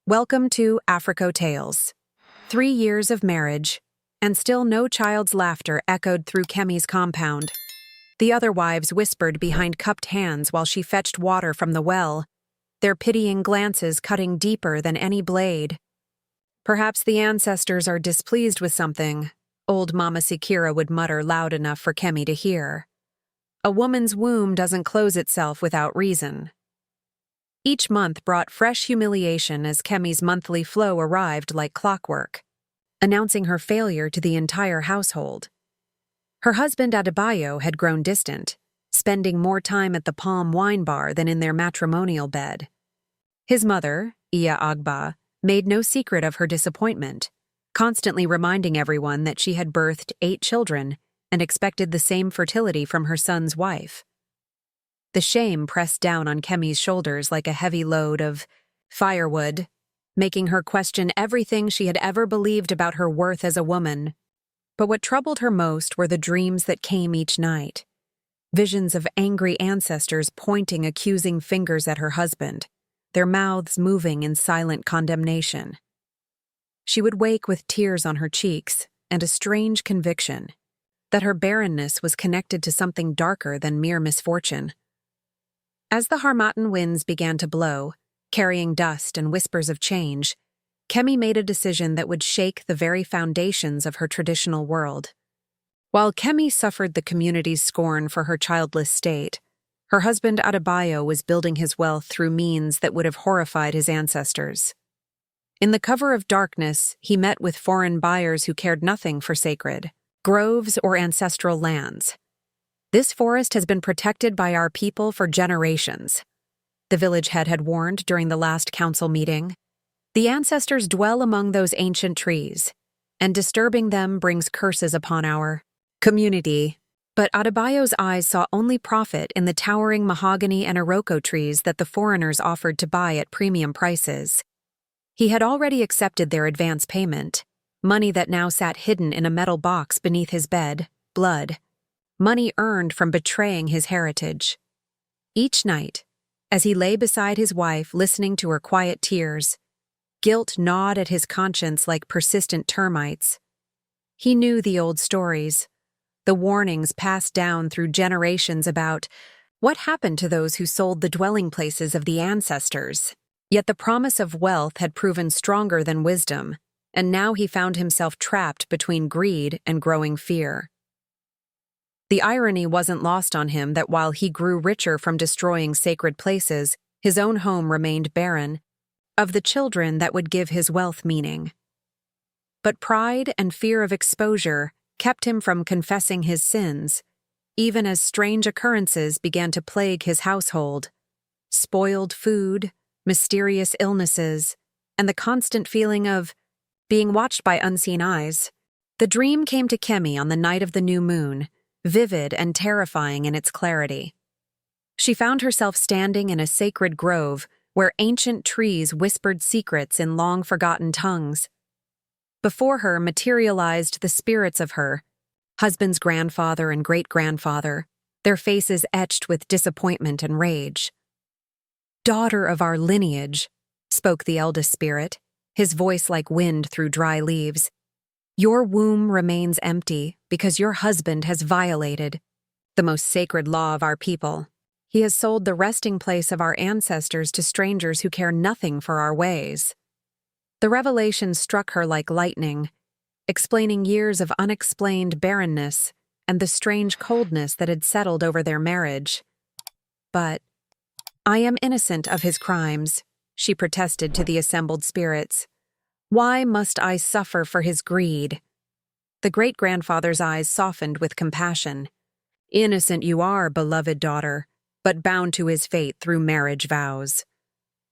Welcome to Africo Tales. 3 years of marriage, and still no child's laughter echoed through Kemi's compound. The other wives whispered behind cupped hands while she fetched water from the well, their pitying glances cutting deeper than any blade. Perhaps the ancestors are displeased with something, old Mama Sikira would mutter loud enough for Kemi to hear. A woman's womb doesn't close itself without reason. Each month brought fresh humiliation as Kemi's monthly flow arrived like clockwork, announcing her failure to the entire household. Her husband Adebayo had grown distant, spending more time at the Palm Wine Bar than in their matrimonial bed. His mother, Iya Agba, made no secret of her disappointment, constantly reminding everyone that she had birthed 8 children and expected the same fertility from her son's wife. The shame pressed down on Kemi's shoulders like a heavy load of firewood, making her question everything she had ever believed about her worth as a woman. But what troubled her most were the dreams that came each night. Visions of angry ancestors pointing accusing fingers at her husband, their mouths moving in silent condemnation. She would wake with tears on her cheeks and a strange conviction that her barrenness was connected to something darker than mere misfortune. As the Harmattan winds began to blow, carrying dust and whispers of change, Kemi made a decision that would shake the very foundations of her traditional world. While Kemi suffered the community's scorn for her childless state, her husband Adebayo was building his wealth through means that would have horrified his ancestors. In the cover of darkness, he met with foreign buyers who cared nothing for sacred groves or ancestral lands. "This forest has been protected by our people for generations," the village head had warned during the last council meeting. "The ancestors dwell among those ancient trees, and disturbing them brings curses upon our community." But Adebayo's eyes saw only profit in the towering mahogany and iroko trees that the foreigners offered to buy at premium prices. He had already accepted their advance payment, money that now sat hidden in a metal box beneath his bed, blood. Money earned from betraying his heritage. Each night, as he lay beside his wife listening to her quiet tears, guilt gnawed at his conscience like persistent termites. He knew the old stories, the warnings passed down through generations about what happened to those who sold the dwelling places of the ancestors. Yet the promise of wealth had proven stronger than wisdom, and now he found himself trapped between greed and growing fear. The irony wasn't lost on him that while he grew richer from destroying sacred places, his own home remained barren of the children that would give his wealth meaning. But pride and fear of exposure kept him from confessing his sins, even as strange occurrences began to plague his household. Spoiled food, mysterious illnesses, and the constant feeling of being watched by unseen eyes. The dream came to Kemi on the night of the new moon, vivid and terrifying in its clarity. She found herself standing in a sacred grove where ancient trees whispered secrets in long-forgotten tongues. Before her materialized the spirits of her husband's grandfather and great-grandfather, their faces etched with disappointment and rage. "Daughter of our lineage," spoke the eldest spirit, his voice like wind through dry leaves. "Your womb remains empty because your husband has violated the most sacred law of our people. He has sold the resting place of our ancestors to strangers who care nothing for our ways." The revelation struck her like lightning, explaining years of unexplained barrenness and the strange coldness that had settled over their marriage. "But I am innocent of his crimes," she protested to the assembled spirits. "Why must I suffer for his greed?" The great-grandfather's eyes softened with compassion. "Innocent you are, beloved daughter, but bound to his fate through marriage vows.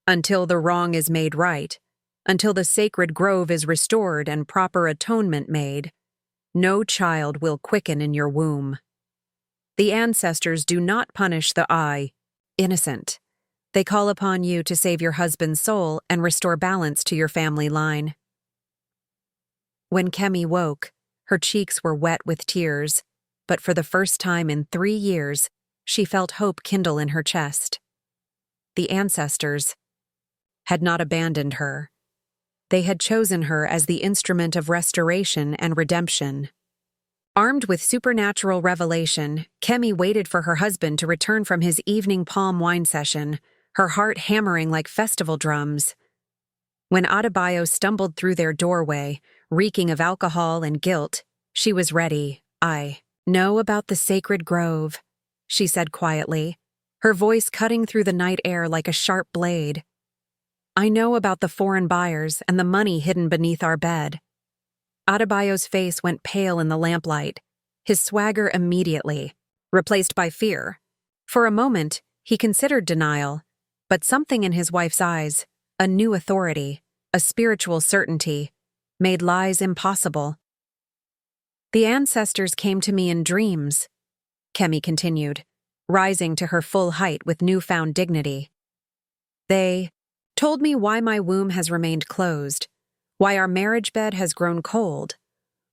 Until the wrong is made right, until the sacred grove is restored and proper atonement made, no child will quicken in your womb. The ancestors do not punish the innocent. They call upon you to save your husband's soul and restore balance to your family line." When Kemi woke, her cheeks were wet with tears, but for the first time in 3 years, she felt hope kindle in her chest. The ancestors had not abandoned her, They had chosen her as the instrument of restoration and redemption. Armed with supernatural revelation, Kemi waited for her husband to return from his evening palm wine session, her heart hammering like festival drums. When Adebayo stumbled through their doorway, reeking of alcohol and guilt, she was ready. "I know about the sacred grove," she said quietly, her voice cutting through the night air like a sharp blade. "I know about the foreign buyers and the money hidden beneath our bed." Adebayo's face went pale in the lamplight, his swagger immediately replaced by fear. For a moment, he considered denial, but something in his wife's eyes, a new authority, a spiritual certainty, made lies impossible. "The ancestors came to me in dreams," Kemi continued, rising to her full height with newfound dignity. "They told me why my womb has remained closed, why our marriage bed has grown cold,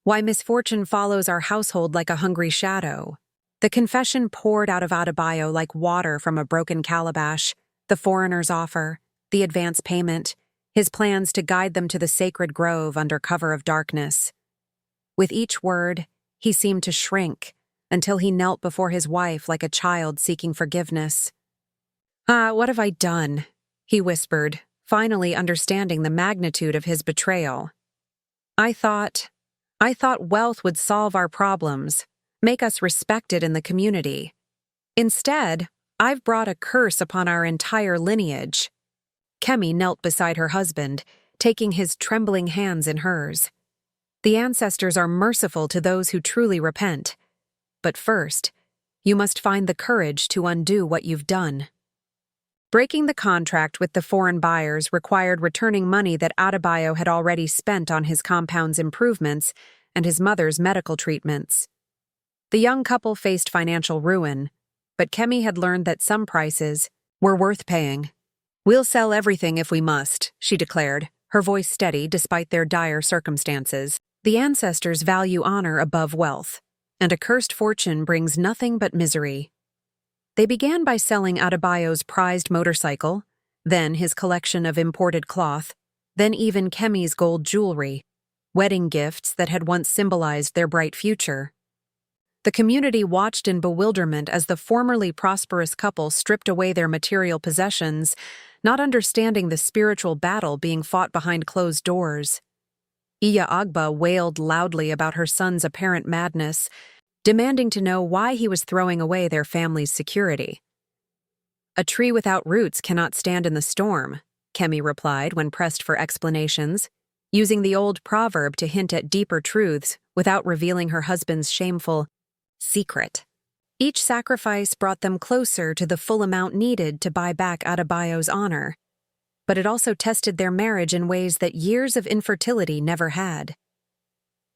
why misfortune follows our household like a hungry shadow." The confession poured out of Adebayo like water from a broken calabash, the foreigner's offer, the advance payment, his plans to guide them to the sacred grove under cover of darkness. With each word, he seemed to shrink, until he knelt before his wife like a child seeking forgiveness. What have I done?" he whispered, finally understanding the magnitude of his betrayal. I thought wealth would solve our problems, make us respected in the community. Instead, I've brought a curse upon our entire lineage." Kemi knelt beside her husband, taking his trembling hands in hers. "The ancestors are merciful to those who truly repent. But first, you must find the courage to undo what you've done." Breaking the contract with the foreign buyers required returning money that Adebayo had already spent on his compound's improvements and his mother's medical treatments. The young couple faced financial ruin, but Kemi had learned that some prices were worth paying. "We'll sell everything if we must," she declared, her voice steady despite their dire circumstances. "The ancestors value honor above wealth, and a cursed fortune brings nothing but misery." They began by selling Adebayo's prized motorcycle, then his collection of imported cloth, then even Kemi's gold jewelry, wedding gifts that had once symbolized their bright future. The community watched in bewilderment as the formerly prosperous couple stripped away their material possessions, not understanding the spiritual battle being fought behind closed doors. Iya Agba wailed loudly about her son's apparent madness, demanding to know why he was throwing away their family's security. "A tree without roots cannot stand in the storm," Kemi replied when pressed for explanations, using the old proverb to hint at deeper truths without revealing her husband's shameful secret. Each sacrifice brought them closer to the full amount needed to buy back Adebayo's honor, but it also tested their marriage in ways that years of infertility never had.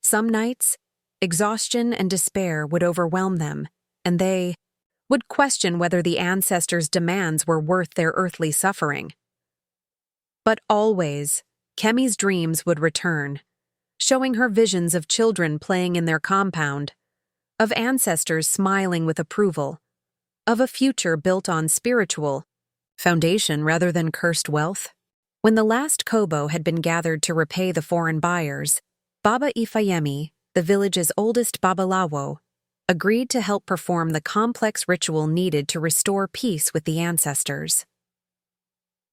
Some nights, exhaustion and despair would overwhelm them, and they would question whether the ancestors' demands were worth their earthly suffering. But always, Kemi's dreams would return, showing her visions of children playing in their compound, of ancestors smiling with approval, of a future built on spiritual foundation rather than cursed wealth. When the last kobo had been gathered to repay the foreign buyers, Baba Ifayemi, the village's oldest babalawo, agreed to help perform the complex ritual needed to restore peace with the ancestors.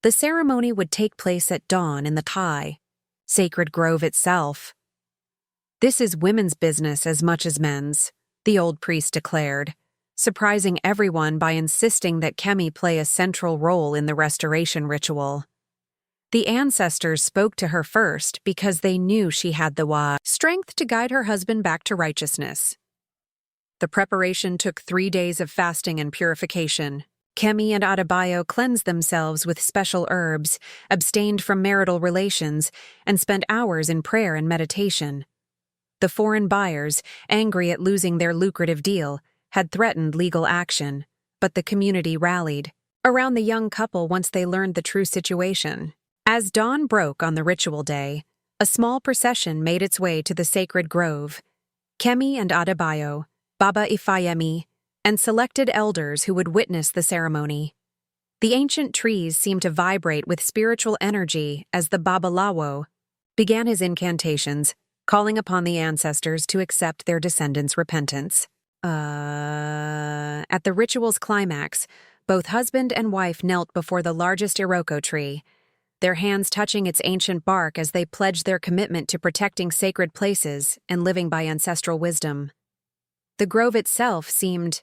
The ceremony would take place at dawn in the Kai, sacred grove itself. "This is women's business as much as men's," the old priest declared, surprising everyone by insisting that Kemi play a central role in the restoration ritual. The ancestors spoke to her first because they knew she had the strength to guide her husband back to righteousness. The preparation took 3 days of fasting and purification. Kemi and Adebayo cleansed themselves with special herbs, abstained from marital relations, and spent hours in prayer and meditation. The foreign buyers, angry at losing their lucrative deal, had threatened legal action, but the community rallied around the young couple once they learned the true situation. As dawn broke on the ritual day, a small procession made its way to the sacred grove. Kemi and Adebayo, Baba Ifayemi, and selected elders who would witness the ceremony. The ancient trees seemed to vibrate with spiritual energy as the babalawo, began his incantations, calling upon the ancestors to accept their descendants' repentance. At the ritual's climax, both husband and wife knelt before the largest Iroko tree, their hands touching its ancient bark as they pledged their commitment to protecting sacred places and living by ancestral wisdom. The grove itself seemed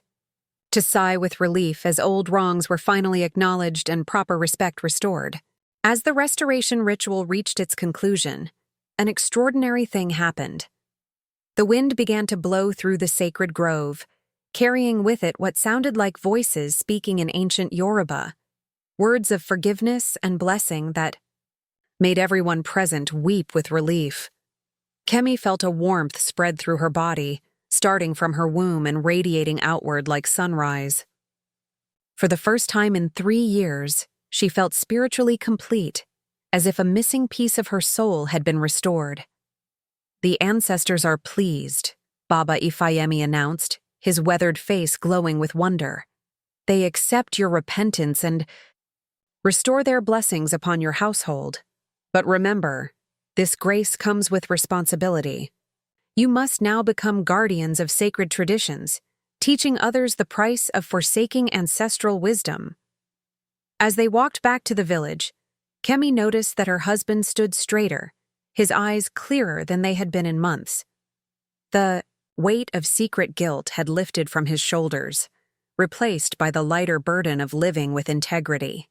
to sigh with relief as old wrongs were finally acknowledged and proper respect restored. As the restoration ritual reached its conclusion, an extraordinary thing happened. The wind began to blow through the sacred grove, carrying with it what sounded like voices speaking in ancient Yoruba, words of forgiveness and blessing that made everyone present weep with relief. Kemi felt a warmth spread through her body, starting from her womb and radiating outward like sunrise. For the first time in 3 years, she felt spiritually complete, as if a missing piece of her soul had been restored. "The ancestors are pleased," Baba Ifayemi announced, his weathered face glowing with wonder. "They accept your repentance and restore their blessings upon your household. But remember, this grace comes with responsibility. You must now become guardians of sacred traditions, teaching others the price of forsaking ancestral wisdom." As they walked back to the village, Kemi noticed that her husband stood straighter, his eyes clearer than they had been in months. The weight of secret guilt had lifted from his shoulders, replaced by the lighter burden of living with integrity.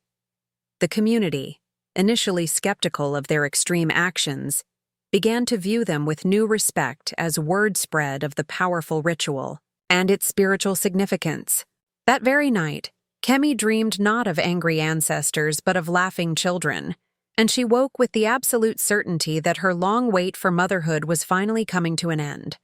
The community, initially skeptical of their extreme actions, began to view them with new respect as word spread of the powerful ritual and its spiritual significance. That very night, Kemi dreamed not of angry ancestors but of laughing children, and she woke with the absolute certainty that her long wait for motherhood was finally coming to an end.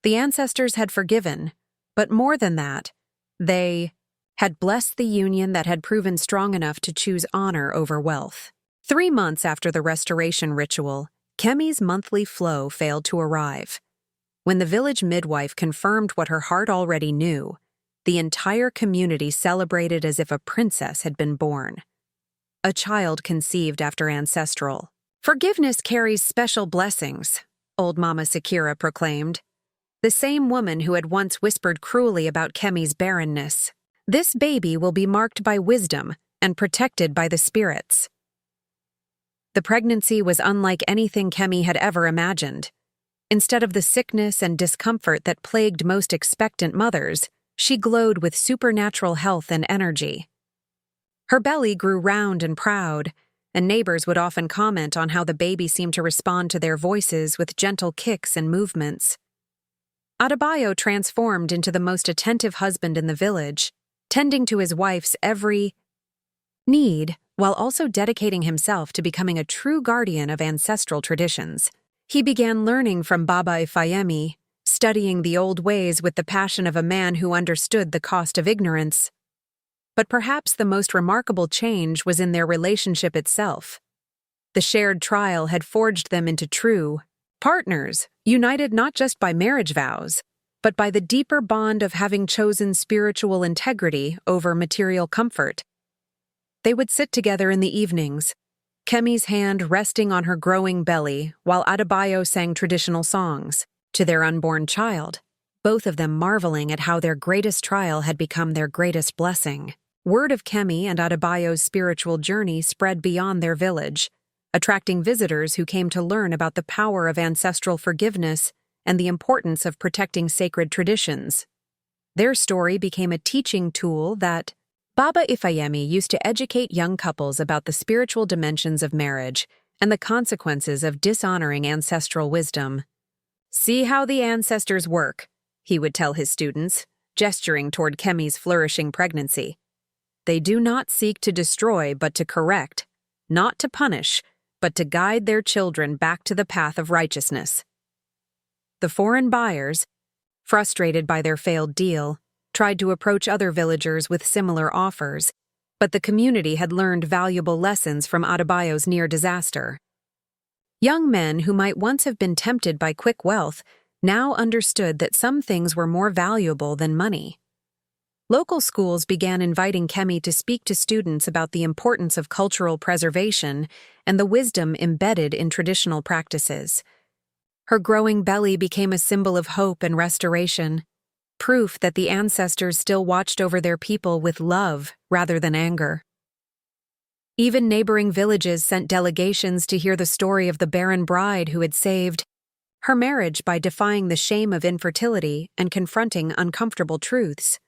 The ancestors had forgiven, but more than that, they had blessed the union that had proven strong enough to choose honor over wealth. 3 months after the restoration ritual, Kemi's monthly flow failed to arrive. When the village midwife confirmed what her heart already knew, the entire community celebrated as if a princess had been born. A child conceived after Ancestral. "Forgiveness carries special blessings," old Mama Sakira proclaimed, the same woman who had once whispered cruelly about Kemi's barrenness. "This baby will be marked by wisdom and protected by the spirits." The pregnancy was unlike anything Kemi had ever imagined. Instead of the sickness and discomfort that plagued most expectant mothers, she glowed with supernatural health and energy. Her belly grew round and proud, and neighbors would often comment on how the baby seemed to respond to their voices with gentle kicks and movements. Adebayo transformed into the most attentive husband in the village, tending to his wife's every need while also dedicating himself to becoming a true guardian of ancestral traditions. He began learning from Baba Ifayemi, studying the old ways with the passion of a man who understood the cost of ignorance. But perhaps the most remarkable change was in their relationship itself. The shared trial had forged them into true partners, united not just by marriage vows, but by the deeper bond of having chosen spiritual integrity over material comfort. They would sit together in the evenings, Kemi's hand resting on her growing belly while Adebayo sang traditional songs to their unborn child, both of them marveling at how their greatest trial had become their greatest blessing. Word of Kemi and Adebayo's spiritual journey spread beyond their village, attracting visitors who came to learn about the power of ancestral forgiveness and the importance of protecting sacred traditions. Their story became a teaching tool that Baba Ifayemi used to educate young couples about the spiritual dimensions of marriage and the consequences of dishonoring ancestral wisdom. "See how the ancestors work," he would tell his students, gesturing toward Kemi's flourishing pregnancy. "They do not seek to destroy but to correct, not to punish, but to guide their children back to the path of righteousness." The foreign buyers, frustrated by their failed deal, tried to approach other villagers with similar offers, but the community had learned valuable lessons from Adebayo's near disaster. Young men who might once have been tempted by quick wealth now understood that some things were more valuable than money. Local schools began inviting Kemi to speak to students about the importance of cultural preservation and the wisdom embedded in traditional practices. Her growing belly became a symbol of hope and restoration, proof that the ancestors still watched over their people with love rather than anger. Even neighboring villages sent delegations to hear the story of the barren bride who had saved her marriage by defying the shame of infertility and confronting uncomfortable truths.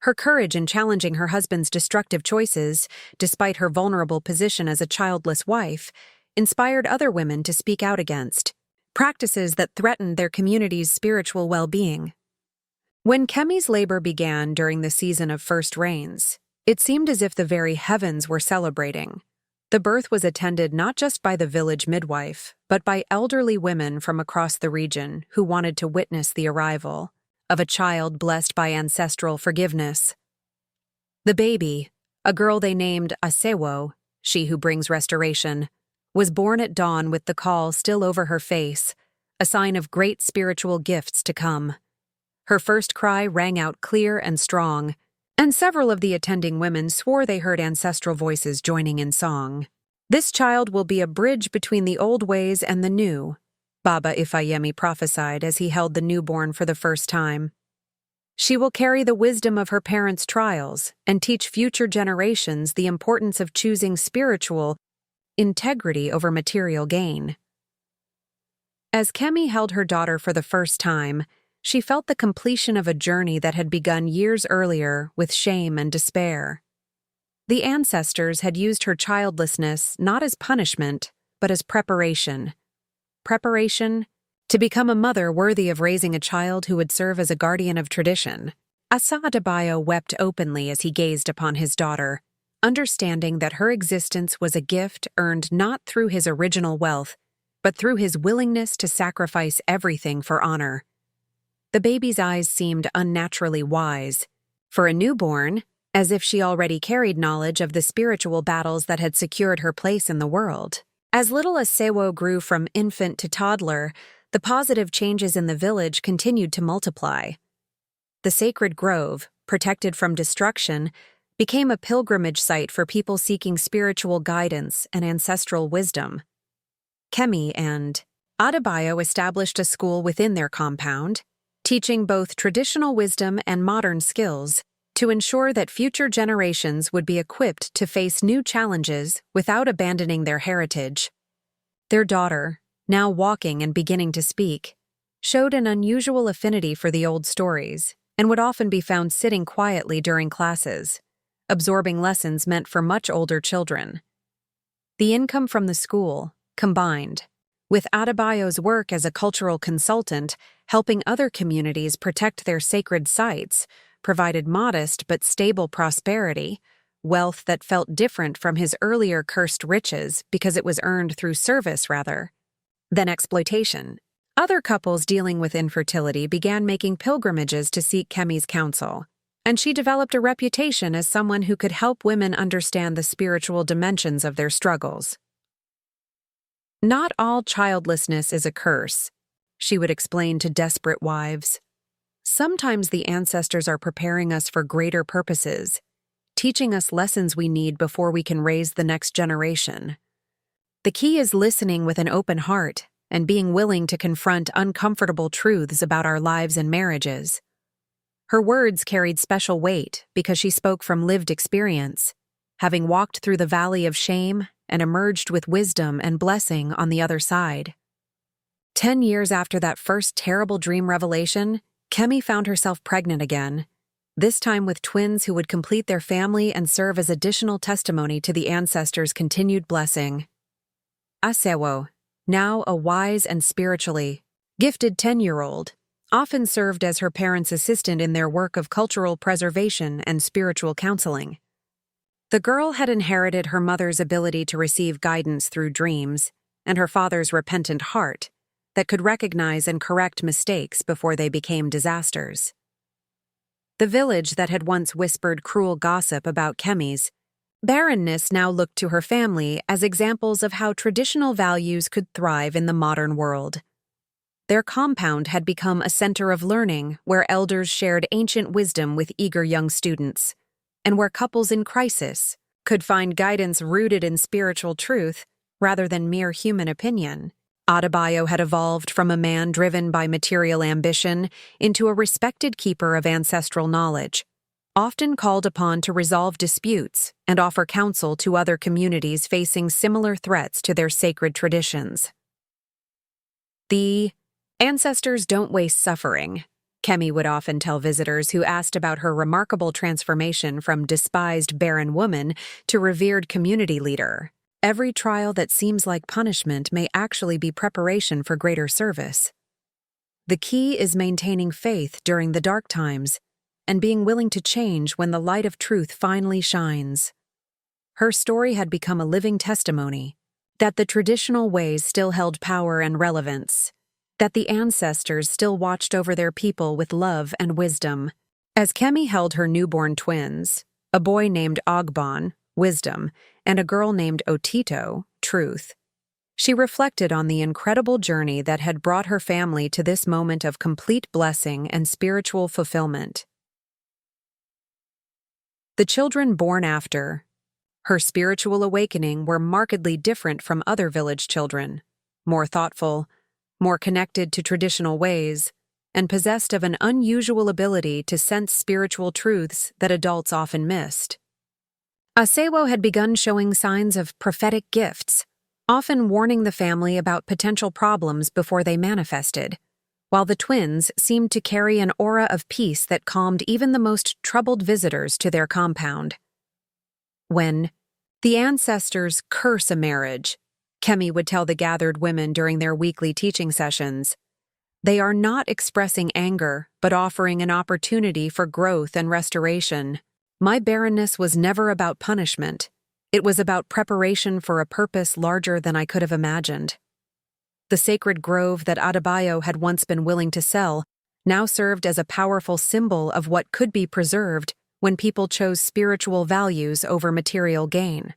Her courage in challenging her husband's destructive choices, despite her vulnerable position as a childless wife, inspired other women to speak out against practices that threatened their community's spiritual well-being. When Kemi's labor began during the season of first rains, it seemed as if the very heavens were celebrating. The birth was attended not just by the village midwife, but by elderly women from across the region who wanted to witness the arrival of a child blessed by ancestral forgiveness. The baby, a girl they named Asewo, she who brings restoration, was born at dawn with the caul still over her face, a sign of great spiritual gifts to come. Her first cry rang out clear and strong, and several of the attending women swore they heard ancestral voices joining in song. "This child will be a bridge between the old ways and the new," Baba Ifayemi prophesied as he held the newborn for the first time. "She will carry the wisdom of her parents' trials and teach future generations the importance of choosing spiritual integrity over material gain." As Kemi held her daughter for the first time, she felt the completion of a journey that had begun years earlier with shame and despair. The ancestors had used her childlessness not as punishment, but as preparation. Preparation to become a mother worthy of raising a child who would serve as a guardian of tradition. Asa Adebayo wept openly as he gazed upon his daughter, understanding that her existence was a gift earned not through his original wealth, but through his willingness to sacrifice everything for honor. The baby's eyes seemed unnaturally wise. For a newborn, as if she already carried knowledge of the spiritual battles that had secured her place in the world. As little as Sewo grew from infant to toddler, the positive changes in the village continued to multiply. The sacred grove, protected from destruction, became a pilgrimage site for people seeking spiritual guidance and ancestral wisdom. Kemi and Adebayo established a school within their compound, teaching both traditional wisdom and modern skills to ensure that future generations would be equipped to face new challenges without abandoning their heritage. Their daughter, now walking and beginning to speak, showed an unusual affinity for the old stories and would often be found sitting quietly during classes, absorbing lessons meant for much older children. The income from the school, combined with Adebayo's work as a cultural consultant, helping other communities protect their sacred sites, provided modest but stable prosperity, wealth that felt different from his earlier cursed riches because it was earned through service rather than exploitation. Other couples dealing with infertility began making pilgrimages to seek Kemi's counsel, and she developed a reputation as someone who could help women understand the spiritual dimensions of their struggles. "Not all childlessness is a curse," she would explain to desperate wives. "Sometimes the ancestors are preparing us for greater purposes, teaching us lessons we need before we can raise the next generation. The key is listening with an open heart and being willing to confront uncomfortable truths about our lives and marriages." Her words carried special weight because she spoke from lived experience, having walked through the valley of shame and emerged with wisdom and blessing on the other side. 10 years after that first terrible dream revelation, Kemi found herself pregnant again, this time with twins who would complete their family and serve as additional testimony to the ancestors' continued blessing. Asewo, now a wise and spiritually gifted 10-year-old, often served as her parents' assistant in their work of cultural preservation and spiritual counseling. The girl had inherited her mother's ability to receive guidance through dreams and her father's repentant heart that could recognize and correct mistakes before they became disasters. The village that had once whispered cruel gossip about Kemi's barrenness now looked to her family as examples of how traditional values could thrive in the modern world. Their compound had become a center of learning where elders shared ancient wisdom with eager young students, and where couples in crisis could find guidance rooted in spiritual truth rather than mere human opinion. Adebayo had evolved from a man driven by material ambition into a respected keeper of ancestral knowledge, often called upon to resolve disputes and offer counsel to other communities facing similar threats to their sacred traditions. The ancestors don't waste suffering, Kemi would often tell visitors who asked about her remarkable transformation from despised barren woman to revered community leader. Every trial that seems like punishment may actually be preparation for greater service. The key is maintaining faith during the dark times and being willing to change when the light of truth finally shines. Her story had become a living testimony that the traditional ways still held power and relevance, that the ancestors still watched over their people with love and wisdom. As Kemi held her newborn twins, a boy named Ogbon, wisdom, and a girl named Otito, truth, she reflected on the incredible journey that had brought her family to this moment of complete blessing and spiritual fulfillment. The children born after her spiritual awakening were markedly different from other village children, more thoughtful, more connected to traditional ways, and possessed of an unusual ability to sense spiritual truths that adults often missed. Asewo had begun showing signs of prophetic gifts, often warning the family about potential problems before they manifested, while the twins seemed to carry an aura of peace that calmed even the most troubled visitors to their compound. When the ancestors curse a marriage, Kemi would tell the gathered women during their weekly teaching sessions, they are not expressing anger, but offering an opportunity for growth and restoration. My barrenness was never about punishment. It was about preparation for a purpose larger than I could have imagined. The sacred grove that Adebayo had once been willing to sell now served as a powerful symbol of what could be preserved when people chose spiritual values over material gain.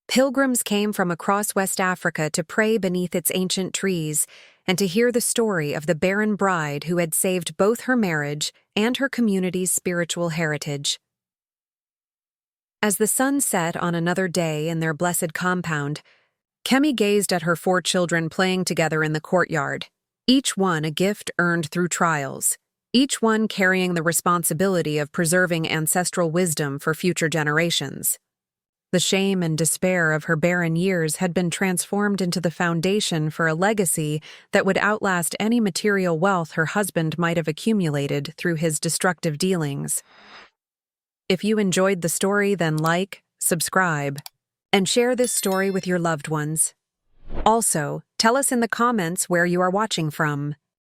Pilgrims came from across West Africa to pray beneath its ancient trees and to hear the story of the barren bride who had saved both her marriage and her community's spiritual heritage. As the sun set on another day in their blessed compound, Kemi gazed at her 4 children playing together in the courtyard, each one a gift earned through trials, each one carrying the responsibility of preserving ancestral wisdom for future generations. The shame and despair of her barren years had been transformed into the foundation for a legacy that would outlast any material wealth her husband might have accumulated through his destructive dealings. If you enjoyed the story, then like, subscribe, and share this story with your loved ones. Also, tell us in the comments where you are watching from.